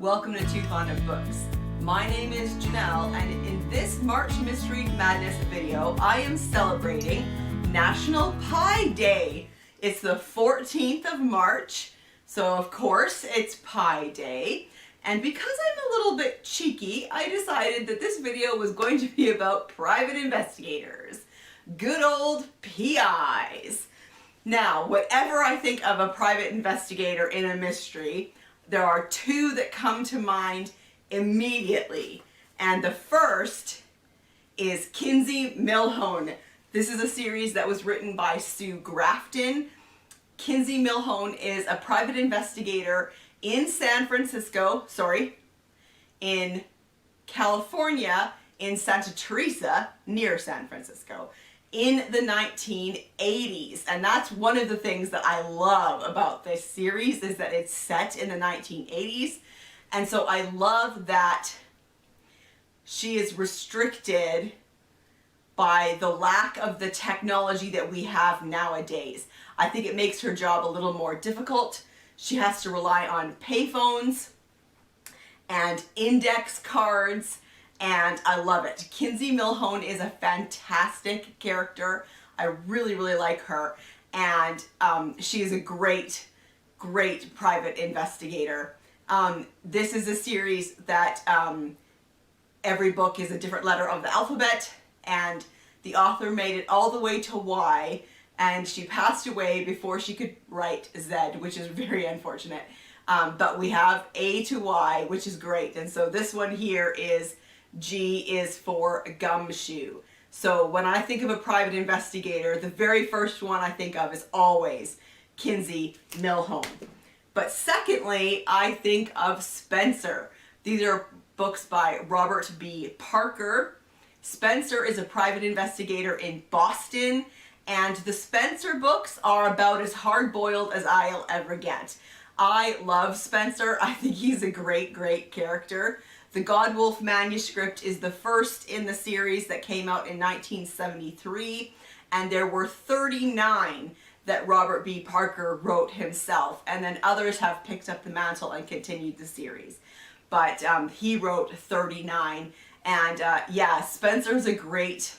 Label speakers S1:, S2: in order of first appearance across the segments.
S1: Welcome to Too Fond of Books. My name is Janelle, and in this March Mystery Madness video, I am celebrating National Pie Day. It's the 14th of March, so of course it's Pie Day. And because I'm a little bit cheeky, I decided that this video was going to be about private investigators. Good old PIs. Now, whatever I think of a private investigator in a mystery, there are two that come to mind immediately. And the first is Kinsey Millhone. This is a series that was written by Sue Grafton. Kinsey Millhone is a private investigator in in California, in Santa Teresa, near San Francisco, in the 1980s. And that's one of the things that I love about this series, is that it's set in the 1980s. And so I love that she is restricted by the lack of the technology that we have nowadays. I think it makes her job a little more difficult. She has to rely on payphones and index cards, and I love it. Kinsey Millhone is a fantastic character. I really, really like her, and she is a great, great private investigator. This is a series that every book is a different letter of the alphabet, and the author made it all the way to Y, and she passed away before she could write Z, which is very unfortunate. But we have A to Y, which is great. And so this one here is G is for gumshoe. So when I think of a private investigator, the very first one I think of is always Kinsey Millhone. But secondly, I think of Spencer. These are books by Robert B. Parker. Spencer is a private investigator in Boston, and the Spencer books are about as hard-boiled as I'll ever get. I love Spencer. I think he's a great, great character. The Godwolf manuscript is the first in the series that came out in 1973, and there were 39 that Robert B. Parker wrote himself, and then others have picked up the mantle and continued the series. But he wrote 39, and yeah, Spencer's a great,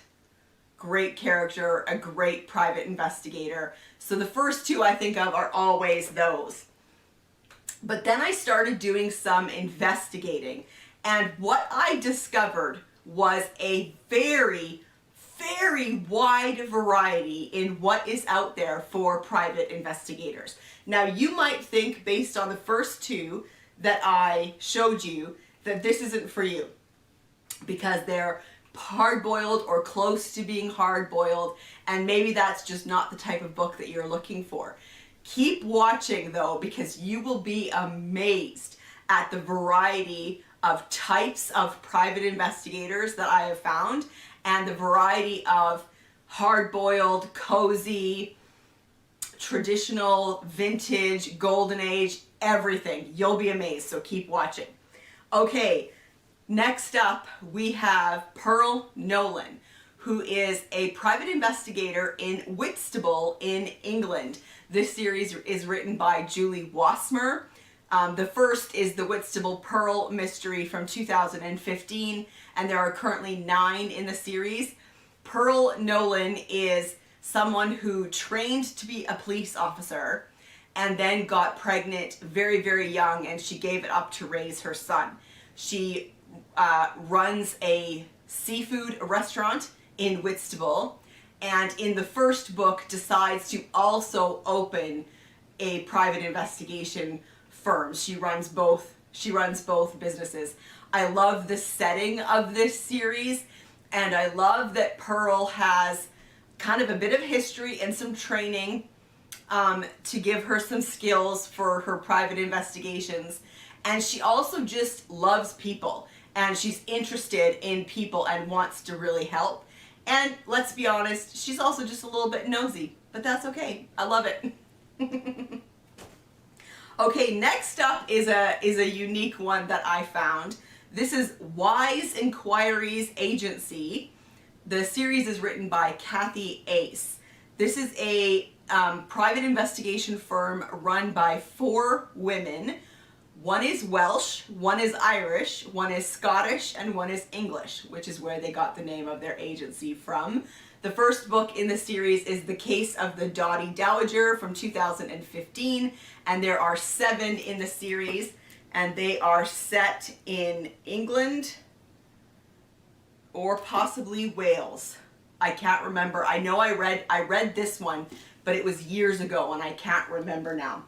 S1: great character, a great private investigator. So the first two I think of are always those. But then I started doing some investigating, and what I discovered was a very, very wide variety in what is out there for private investigators. Now, you might think, based on the first two that I showed you, that this isn't for you, because they're hard-boiled or close to being hard-boiled, and maybe that's just not the type of book that you're looking for. Keep watching though, because you will be amazed at the variety of types of private investigators that I have found, and the variety of hard-boiled, cozy, traditional, vintage, golden age, everything. You'll be amazed, so keep watching. Okay, next up we have Pearl Nolan, who is a private investigator in Whitstable in England. This series is written by Julie Wassmer. The first is the Whitstable Pearl mystery from 2015, and there are currently 9 in the series. Pearl Nolan is someone who trained to be a police officer and then got pregnant very, very young, and she gave it up to raise her son. She runs a seafood restaurant in Whitstable, and in the first book decides to also open a private investigation firm. She runs both businesses. I love the setting of this series, and I love that Pearl has kind of a bit of history and some training to give her some skills for her private investigations. And she also just loves people, and she's interested in people and wants to really help. And let's be honest, she's also just a little bit nosy, but that's okay. I love it. Okay, next up is a unique one that I found. This is Wise Enquiries Agency. The series is written by Cathy Ace. This is a private investigation firm run by 4 women One is Welsh, one is Irish, one is Scottish, and one is English, which is where they got the name of their agency from. The first book in the series is The Case of the Dotty Dowager from 2015, and there are 7 in the series, and they are set in England or possibly Wales. I can't remember. I know I read this one, but it was years ago and I can't remember now.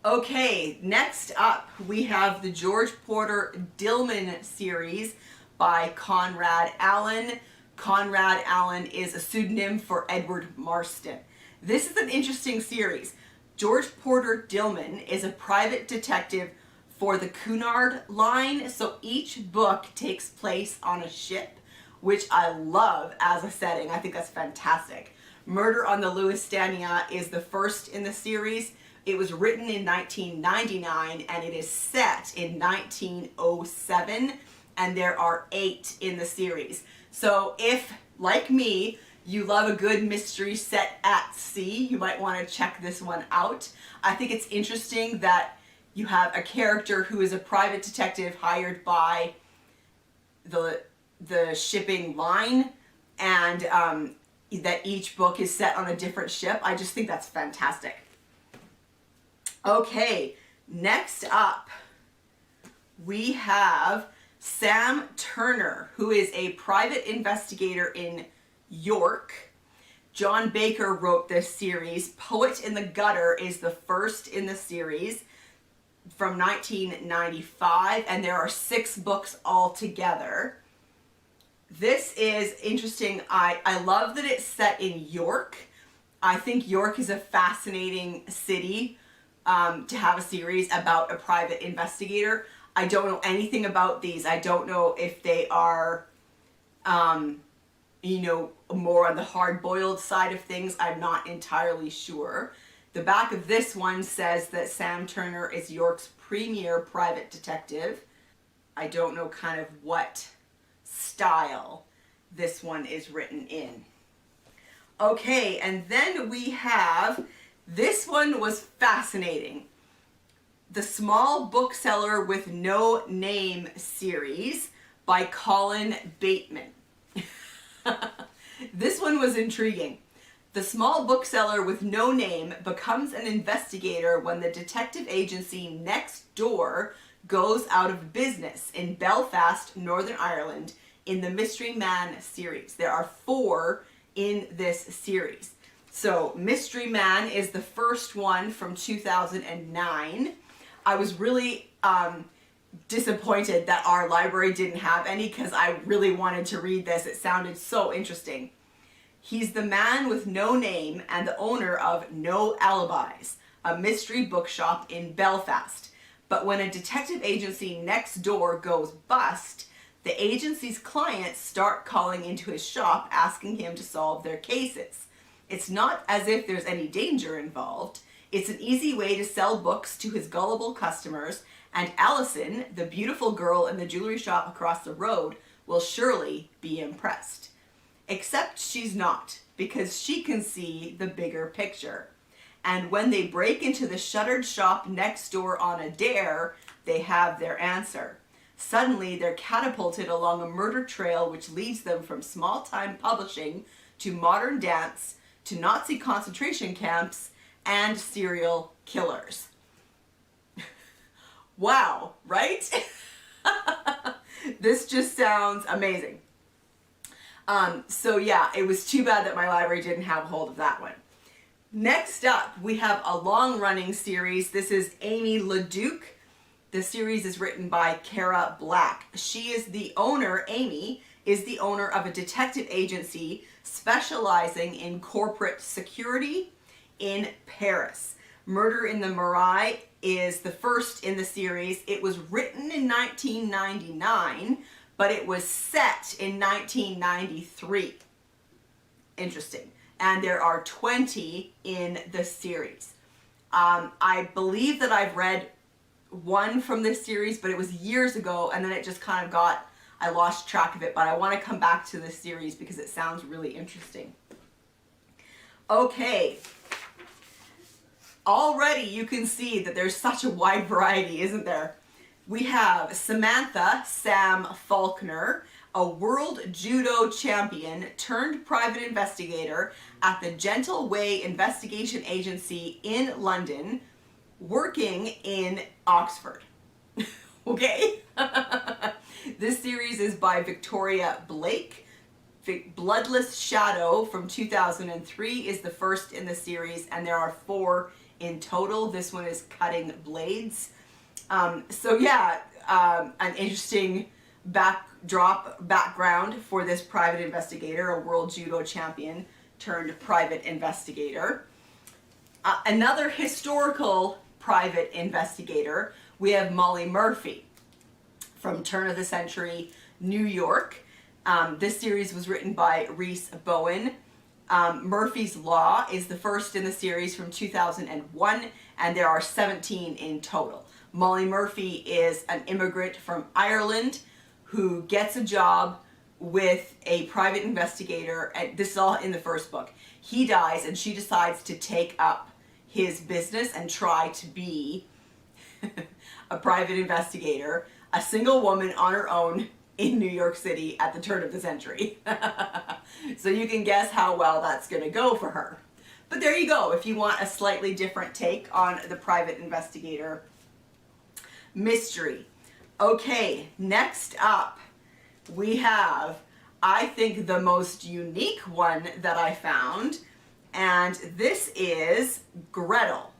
S1: Okay, next up we have the George Porter Dillman series by Conrad Allen. Conrad Allen is a pseudonym for Edward Marston. This is an interesting series. George Porter Dillman is a private detective for the Cunard Line, so each book takes place on a ship, which I love as a setting. I think that's fantastic. Murder on the Lusitania is the first in the series. It was written in 1999 and it is set in 1907, and there are 8 in the series. So if, like me, you love a good mystery set at sea, you might want to check this one out. I think it's interesting that you have a character who is a private detective hired by the shipping line, and that each book is set on a different ship. I just think that's fantastic. Okay, next up we have Sam Turner, who is a private investigator in York. John Baker wrote this series. Poet in the Gutter is the first in the series from 1995, and there are 6 books altogether. This is interesting. I love that it's set in York. I think York is a fascinating city to have a series about a private investigator. I don't know anything about these. I don't know if they are, you know, more on the hard-boiled side of things. I'm not entirely sure. The back of this one says that Sam Turner is York's premier private detective. I don't know kind of what style this one is written in. Okay, and then we have, this one was fascinating. The Small Bookseller with No Name series by Colin Bateman. This one was intriguing. The Small Bookseller with No Name becomes an investigator when the detective agency next door goes out of business in Belfast, Northern Ireland, in the Mystery Man series. There are 4 in this series. So Mystery Man is the first one from 2009. I was really disappointed that our library didn't have any because I really wanted to read this. It sounded so interesting. He's the man with no name and the owner of No Alibis, a mystery bookshop in Belfast. But when a detective agency next door goes bust, the agency's clients start calling into his shop asking him to solve their cases. It's not as if there's any danger involved. It's an easy way to sell books to his gullible customers, and Allison, the beautiful girl in the jewelry shop across the road, will surely be impressed. Except she's not, because she can see the bigger picture. And when they break into the shuttered shop next door on a dare, they have their answer. Suddenly, they're catapulted along a murder trail which leads them from small-time publishing to modern dance to Nazi concentration camps and serial killers. Wow, right? This just sounds amazing. So yeah, it was too bad that my library didn't have hold of that one. Next up, we have a long-running series. This is Aimee Leduc. The series is written by Cara Black. She is the owner, Aimee, is the owner of a detective agency specializing in corporate security in Paris. Murder in the Marais is the first in the series. It was written in 1999, but it was set in 1993. Interesting. And there are 20 in the series. I believe that I've read one from this series, but it was years ago, and then it just kind of I lost track of it, but I want to come back to this series because it sounds really interesting. Okay. Already you can see that there's such a wide variety, isn't there? We have Samantha Sam Faulkner, a world judo champion turned private investigator at the Gentle Way Investigation Agency in London, working in Oxford. Okay? This series is by Victoria Blake. Bloodless Shadow from 2003 is the first in the series, and there are 4 in total. This one is Cutting Blades. So yeah, an interesting background for this private investigator, a world judo champion turned private investigator. Another historical private investigator, we have Molly Murphy from turn of the century New York. This series was written by Rhys Bowen. Murphy's Law is the first in the series from 2001, and there are 17 in total. Molly Murphy is an immigrant from Ireland who gets a job with a private investigator, and this is all in the first book. He dies and she decides to take up his business and try to be a private investigator, a single woman on her own in New York City at the turn of the century. So you can guess how well that's going to go for her. But there you go, if you want a slightly different take on the private investigator mystery. Okay, next up we have, I think, the most unique one that I found, and this is Gretel.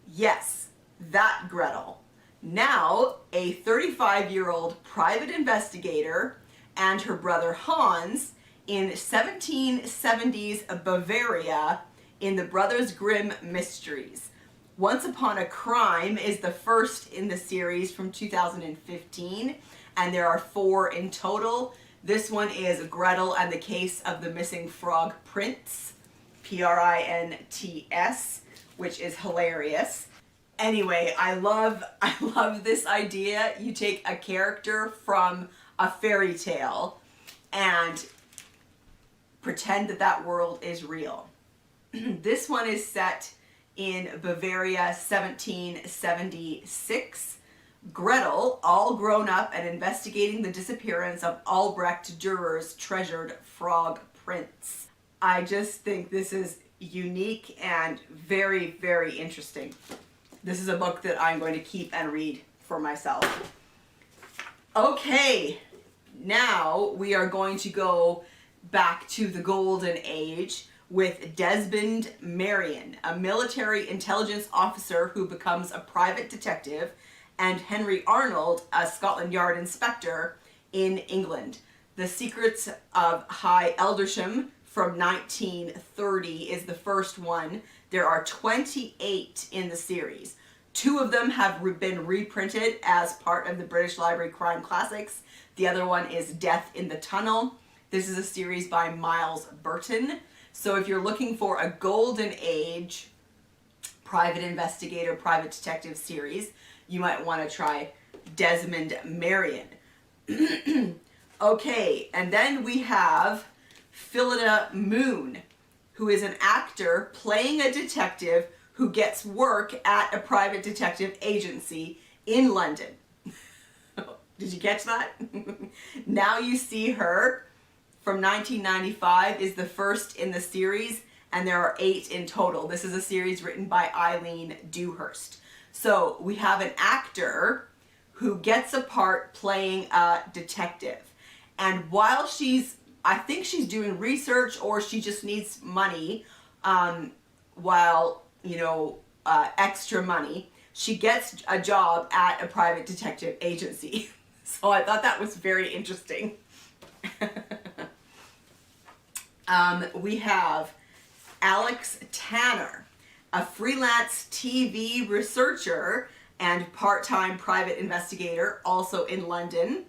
S1: Yes, that Gretel. Now a 35-year-old private investigator and her brother Hans in 1770s Bavaria in the Brothers Grimm Mysteries. Once Upon a Crime is the first in the series from 2015, and there are 4 in total. This one is Gretel and the Case of the Missing Frog Prince, Prints, which is hilarious. Anyway, I love this idea. You take a character from a fairy tale and pretend that that world is real. This one is set in Bavaria, 1776. Gretel, all grown up and investigating the disappearance of Albrecht Dürer's treasured frog prince. I just think this is unique and very, very interesting. This is a book that I'm going to keep and read for myself. Okay, now we are going to go back to the Golden Age with Desmond Marion, a military intelligence officer who becomes a private detective, and Henry Arnold, a Scotland Yard inspector in England. The Secrets of High Eldersham from 1930 is the first one. There are 28 in the series. 2 of them have been reprinted as part of the British Library Crime Classics. The other one is Death in the Tunnel. This is a series by Miles Burton. So if you're looking for a Golden Age private investigator, private detective series, you might want to try Desmond Marion. Okay, and then we have Penelope Moon, who is an actor playing a detective who gets work at a private detective agency in London. Did you catch that? Now You See Her from 1995 is the first in the series, and there are 8 in total. This is a series written by Eileen Dewhurst. So we have an actor who gets a part playing a detective. And while I think she's doing research, or she just needs money, extra money, she gets a job at a private detective agency. So I thought that was very interesting. We have Alex Tanner, a freelance TV researcher and part-time private investigator, also in London.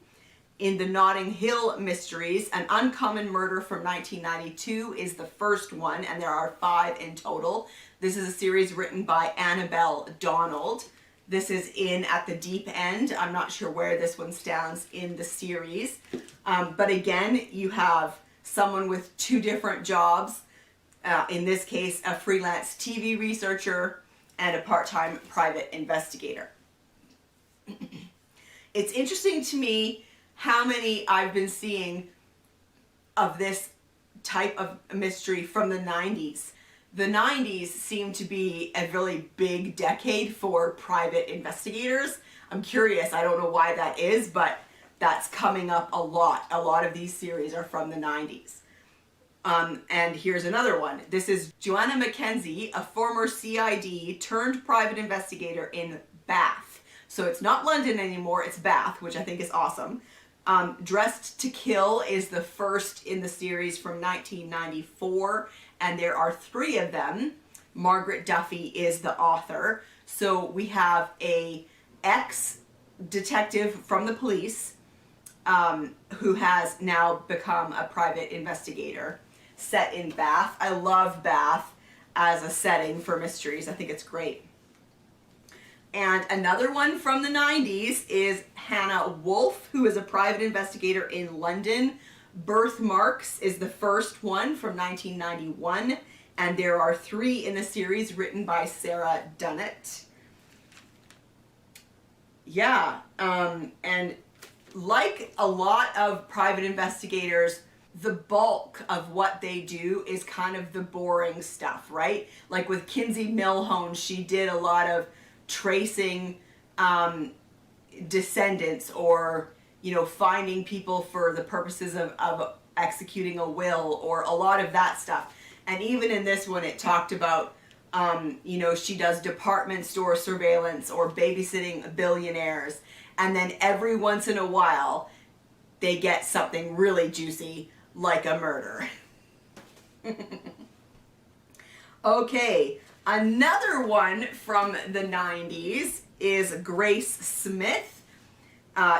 S1: In the Notting Hill Mysteries, An Uncommon Murder from 1992 is the first one, and there are 5 in total. This is a series written by Annabelle Donald. This is in At the Deep End. I'm not sure where this one stands in the series. But again, you have someone with 2 different jobs. In this case, a freelance TV researcher and a part-time private investigator. It's interesting to me how many I've been seeing of this type of mystery from the 90s. The 90s seemed to be a really big decade for private investigators. I'm curious, I don't know why that is, but that's coming up a lot. A lot of these series are from the 90s. And here's another one. This is Joanna Mackenzie, a former CID turned private investigator in Bath. So it's not London anymore, it's Bath, which I think is awesome. Dressed to Kill is the first in the series from 1994, and there are 3 of them. Margaret Duffy is the author. So we have a ex-detective from the police who has now become a private investigator, set in Bath. I love Bath as a setting for mysteries. I think it's great. And another one from the 90s is Hannah Wolfe, who is a private investigator in London. Birthmarks is the first one from 1991, and there are 3 in the series written by Sarah Dunnett. Yeah, and like a lot of private investigators, the bulk of what they do is kind of the boring stuff, right? Like with Kinsey Millhone, she did a lot of tracing descendants, or, you know, finding people for the purposes of executing a will, or a lot of that stuff. And even in this one, it talked about, you know, she does department store surveillance or babysitting billionaires. And then every once in a while, they get something really juicy, like a murder. Okay, another one from the 90s is Grace Smith.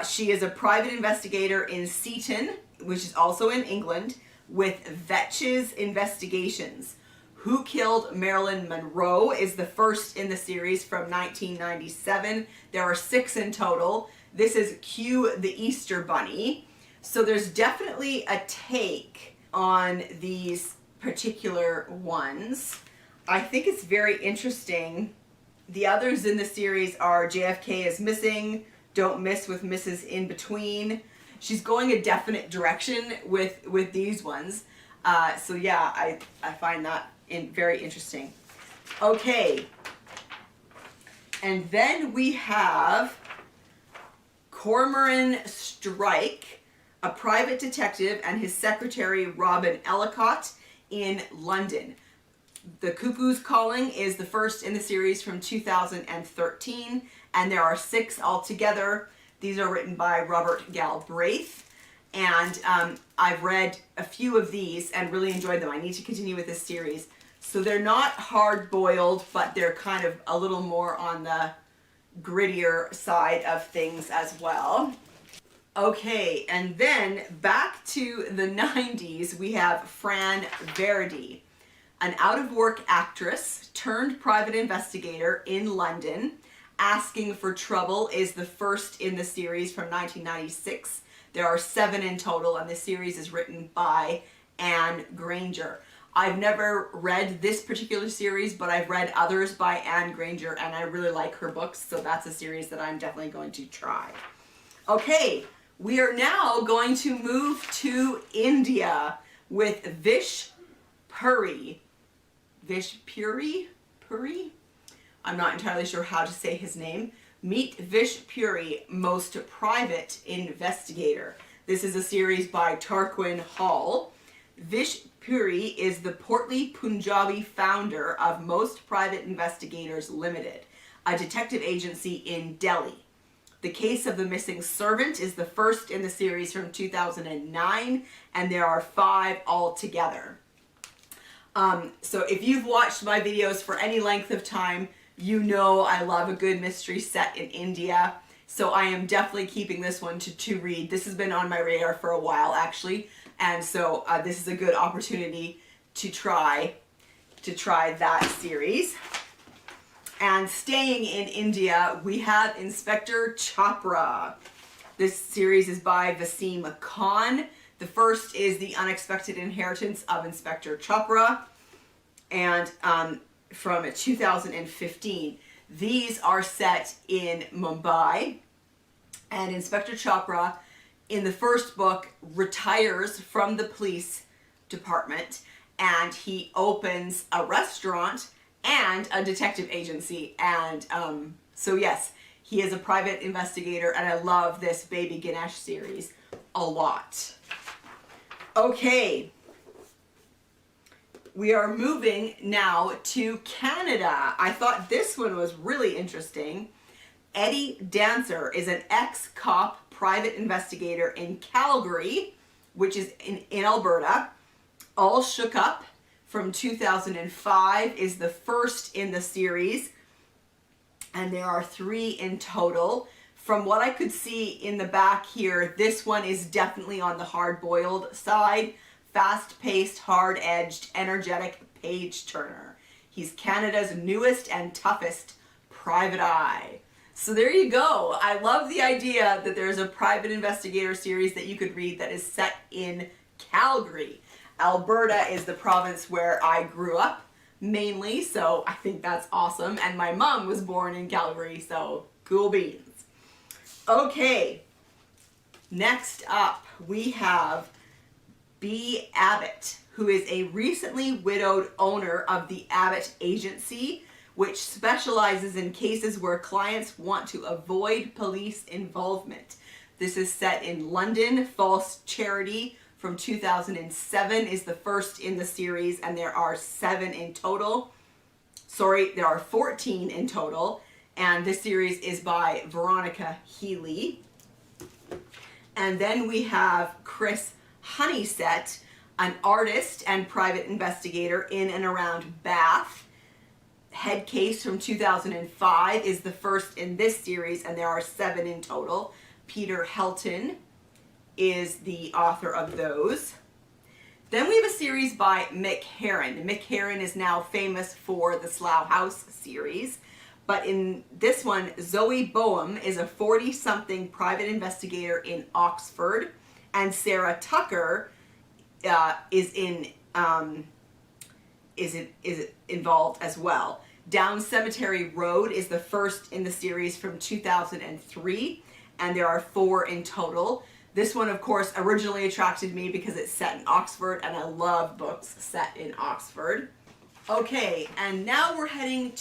S1: She is a private investigator in Seaton, which is also in England, with Vetch's Investigations. Who Killed Marilyn Monroe is the first in the series from 1997. There are 6 in total. This is Q the Easter Bunny. So there's definitely a take on these particular ones. I think it's very interesting. The others in the series are JFK is Missing, Don't Miss with Mrs. In Between. She's going a definite direction with these ones. So yeah, I find that very interesting. Okay, and then we have Cormoran Strike, a private detective and his secretary Robin Ellicott in London. The Cuckoo's Calling is the first in the series from 2013, and there are 6 altogether. These are written by Robert Galbraith, and I've read a few of these and really enjoyed them. I need to continue with this series. So they're not hard-boiled, but they're kind of a little more on the grittier side of things as well. Okay, and then back to the 90s, we have Fran Verdi, an out-of-work actress turned private investigator in London. Asking for Trouble is the first in the series from 1996. There are 7 in total, and the series is written by Anne Granger. I've never read this particular series, but I've read others by Anne Granger, and I really like her books, so that's a series that I'm definitely going to try. Okay, we are now going to move to India with Vish Puri. Vish Puri? Puri? I'm not entirely sure how to say his name. Meet Vish Puri, Most Private Investigator. This is a series by Tarquin Hall. Vish Puri is the portly Punjabi founder of Most Private Investigators Limited, a detective agency in Delhi. The Case of the Missing Servant is the first in the series from 2009, and there are 5 altogether. So if you've watched my videos for any length of time, you know I love a good mystery set in India. So I am definitely keeping this one to read. This has been on my radar for a while, actually. And so this is a good opportunity to try that series. And staying in India, we have Inspector Chopra. This series is by Wasim Khan. The first is The Unexpected Inheritance of Inspector Chopra. And from 2015. These are set in Mumbai, and Inspector Chopra in the first book retires from the police department, and he opens a restaurant and a detective agency. And so yes, he is a private investigator, and I love this Baby Ganesh series a lot. Okay, we are moving now to Canada. I thought this one was really interesting. Eddie Dancer is an ex-cop private investigator in Calgary, which is in Alberta. All Shook Up from 2005 is the first in the series, and there are 3 in total. From what I could see in the back here, this one is definitely on the hard-boiled side. Fast-paced, hard-edged, energetic page-turner. He's Canada's newest and toughest private eye. So there you go. I love the idea that there's a private investigator series that you could read that is set in Calgary. Alberta is the province where I grew up mainly, so I think that's awesome. And my mom was born in Calgary, so cool beans. Okay, next up we have B. Abbott, who is a recently widowed owner of the Abbott Agency, which specializes in cases where clients want to avoid police involvement. This is set in London. False Charity from 2007 is the first in the series, and there are 7 in total. Sorry, there are 14 in total, and this series is by Veronica Healy. And then we have Chris Honeysett, an artist and private investigator in and around Bath. Head Case from 2005 is the first in this series, and there are 7 in total. Peter Helton is the author of those. Then we have a series by Mick Herron. Mick Herron is now famous for the Slough House series, but in this one, Zoe Boehm is a 40-something private investigator in Oxford, and Sarah Tucker is involved as well. Down Cemetery Road is the first in the series from 2003, and there are 4 in total. This one, of course, originally attracted me because it's set in Oxford, and I love books set in Oxford. Okay, and now we're heading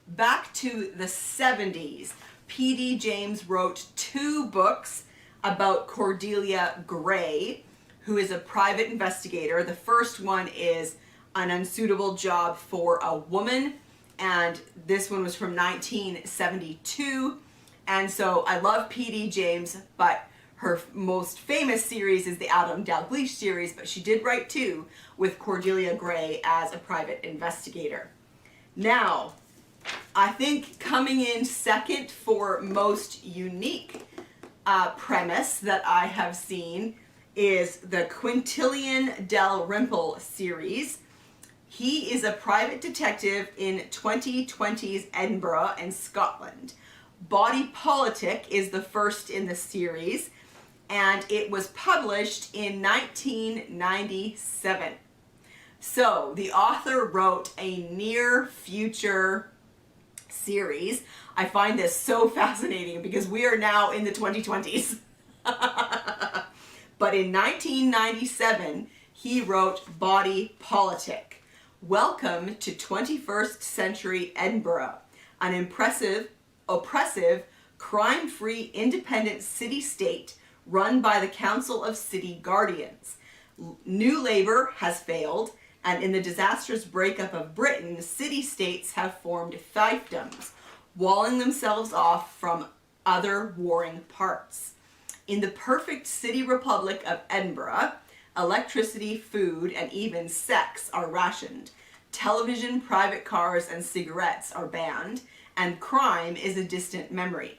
S1: back to the 70s. P.D. James wrote 2 books about Cordelia Gray, who is a private investigator. The first one is An Unsuitable Job for a Woman, and this one was from 1972. And so I love P.D. James, but her most famous series is the Adam Dalgleish series, but she did write 2 with Cordelia Gray as a private investigator. Now, I think coming in second for most unique premise that I have seen is the Quintilian Dalrymple series. He is a private detective in 2020's Edinburgh in Scotland. Body Politic is the first in the series, and it was published in 1997. So the author wrote a near future series. I find this so fascinating because we are now in the 2020s. But in 1997, he wrote Body Politic. Welcome to 21st century Edinburgh, an oppressive, crime-free, independent city-state run by the Council of City Guardians. New Labour has failed, and in the disastrous breakup of Britain, city-states have formed fiefdoms, walling themselves off from other warring parts. In the perfect city republic of Edinburgh, electricity, food, and even sex are rationed. Television, private cars, and cigarettes are banned, and crime is a distant memory.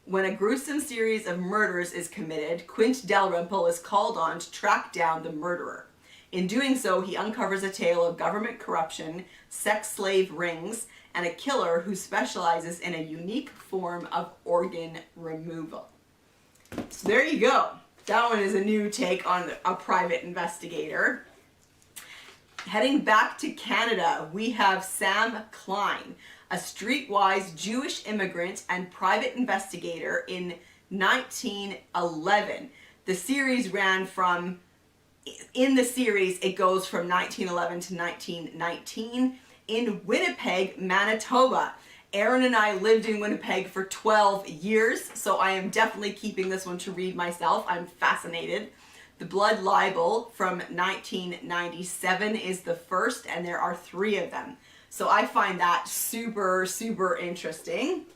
S1: When a gruesome series of murders is committed, Quint Dalrymple is called on to track down the murderer. In doing so, he uncovers a tale of government corruption, sex slave rings, and a killer who specializes in a unique form of organ removal. So there you go. That one is a new take on a private investigator. Heading back to Canada, we have Sam Klein, a streetwise Jewish immigrant and private investigator in 1911. The series ran from, in the series, it goes from 1911 to 1919 in Winnipeg, Manitoba. Aaron and I lived in Winnipeg for 12 years, so I am definitely keeping this one to read myself. I'm fascinated. The Blood Libel from 1997 is the first, and there are 3 of them. So I find that super, super interesting.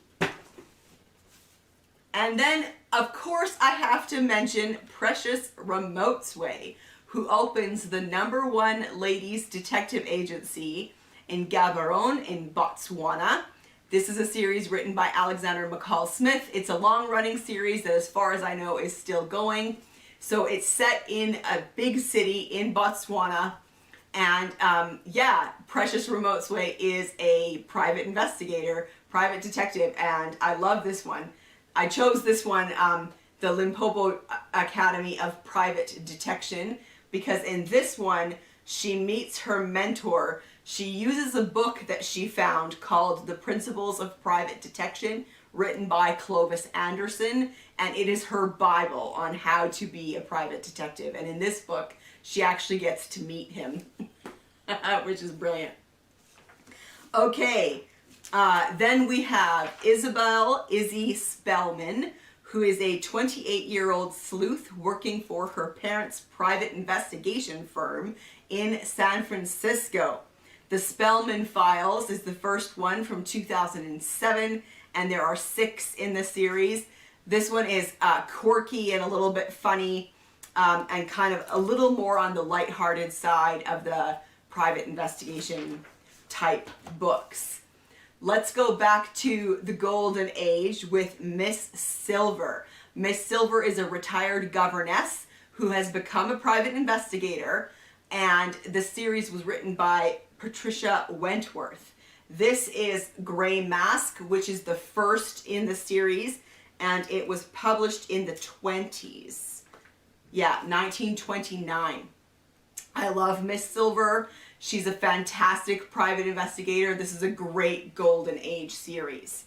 S1: And then, of course, I have to mention Precious Remotsway, who opens the #1 ladies detective agency in Gaborone in Botswana. This is a series written by Alexander McCall Smith. It's a long-running series that, as far as I know, is still going. So it's set in a big city in Botswana, and yeah, Precious Remotsway is a private investigator, private detective, and I love this one. I chose this one, the Limpopo Academy of Private Detection, because in this one, she meets her mentor. She uses a book that she found called The Principles of Private Detection, written by Clovis Anderson, and it is her Bible on how to be a private detective. And in this book, she actually gets to meet him, which is brilliant. Okay, then we have Izzy Spelman, who is a 28-year-old sleuth working for her parents' private investigation firm in San Francisco. The Spelman Files is the first one from 2007, and there are 6 in the series. This one is quirky and a little bit funny, and kind of a little more on the lighthearted side of the private investigation type books. Let's go back to the Golden Age with Miss Silver. Miss Silver is a retired governess who has become a private investigator, and the series was written by Patricia Wentworth. This is Grey Mask, which is the first in the series, and it was published in the 20s. Yeah, 1929. I love Miss Silver. She's a fantastic private investigator. This is a great Golden Age series.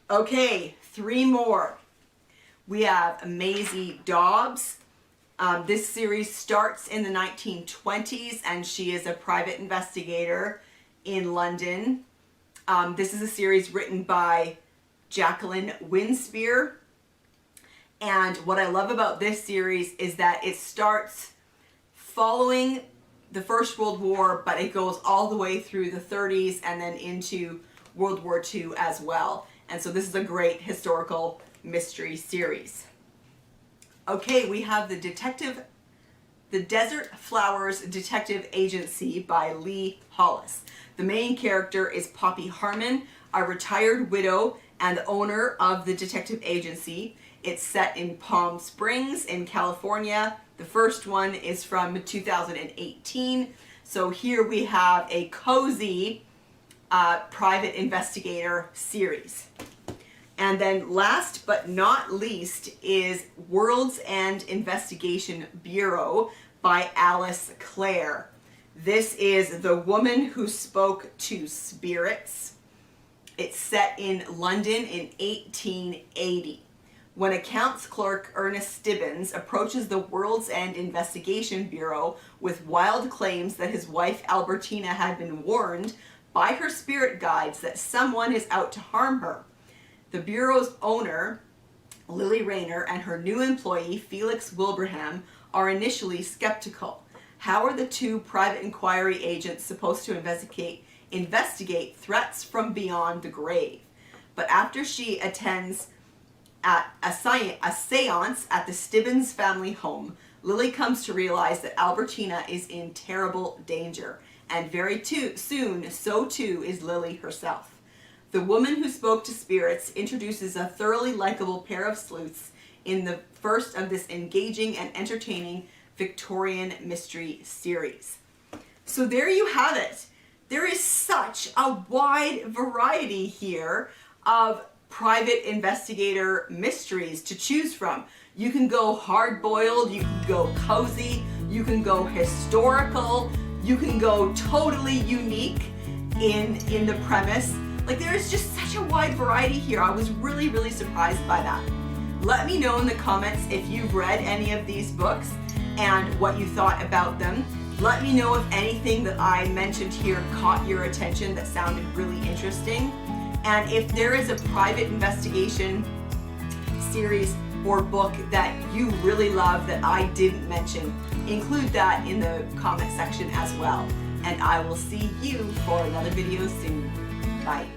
S1: Okay, 3 more. We have Maisie Dobbs. This series starts in the 1920s, and she is a private investigator in London. This is a series written by Jacqueline Winspear. And what I love about this series is that it starts following the First World War, but it goes all the way through the 30s and then into World War II as well. And so this is a great historical mystery series. Okay, we have the Desert Flowers Detective Agency by Lee Hollis. The main character is Poppy Harmon, a retired widow and owner of the detective agency. It's set in Palm Springs in California. The first one is from 2018. So here we have a cozy private investigator series. And then last but not least is World's End Investigation Bureau by Alice Clare. This is The Woman Who Spoke to Spirits. It's set in London in 1880. When accounts clerk Ernest Stibbins approaches the World's End Investigation Bureau with wild claims that his wife Albertina had been warned by her spirit guides that someone is out to harm her. The Bureau's owner, Lily Rayner, and her new employee, Felix Wilbraham, are initially skeptical. How are the 2 private inquiry agents supposed to investigate threats from beyond the grave? But after she attends a seance at the Stibbins family home, Lily comes to realize that Albertina is in terrible danger, and very soon, so too is Lily herself. The Woman Who Spoke to Spirits introduces a thoroughly likable pair of sleuths in the first of this engaging and entertaining Victorian mystery series. So there you have it. There is such a wide variety here of private investigator mysteries to choose from. You can go hard-boiled, you can go cozy, you can go historical, you can go totally unique in the premise. Like, there is just such a wide variety here. I was really, really surprised by that. Let me know in the comments if you've read any of these books and what you thought about them. Let me know if anything that I mentioned here caught your attention that sounded really interesting. And if there is a private investigation series or book that you really love that I didn't mention, include that in the comment section as well. And I will see you for another video soon. Bye.